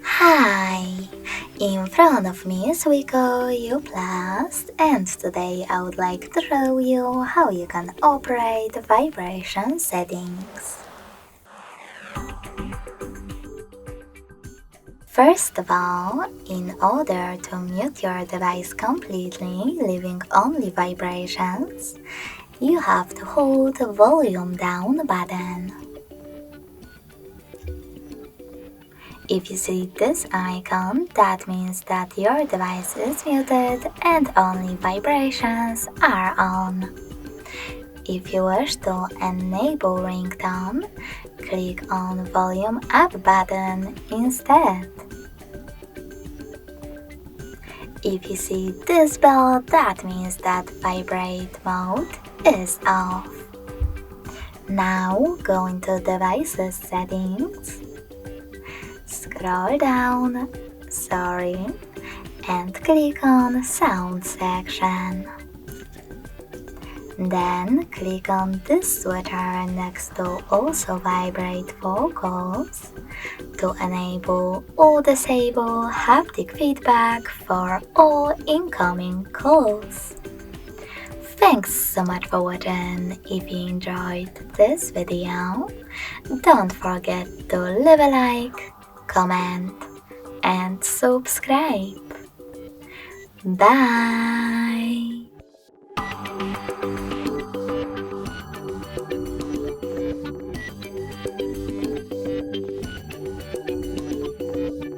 Hi! In front of me is WIKO U Pulse, and today I would like to show you how you can operate vibration settings. First of all, in order to mute your device completely, leaving only vibrations, you have to hold the volume down button. If you see this icon, that means that your device is muted and only vibrations are on. If you wish to enable ringtone, click on volume up button instead. If you see this bell, that means that vibrate mode is off. Now go into devices settings. Scroll down, and click on Sound section. Then click on this switcher next to Also Vibrate Vocals to enable or disable haptic feedback for all incoming calls. Thanks so much for watching. If you enjoyed this video, don't forget to leave a like, comment, and subscribe. Bye!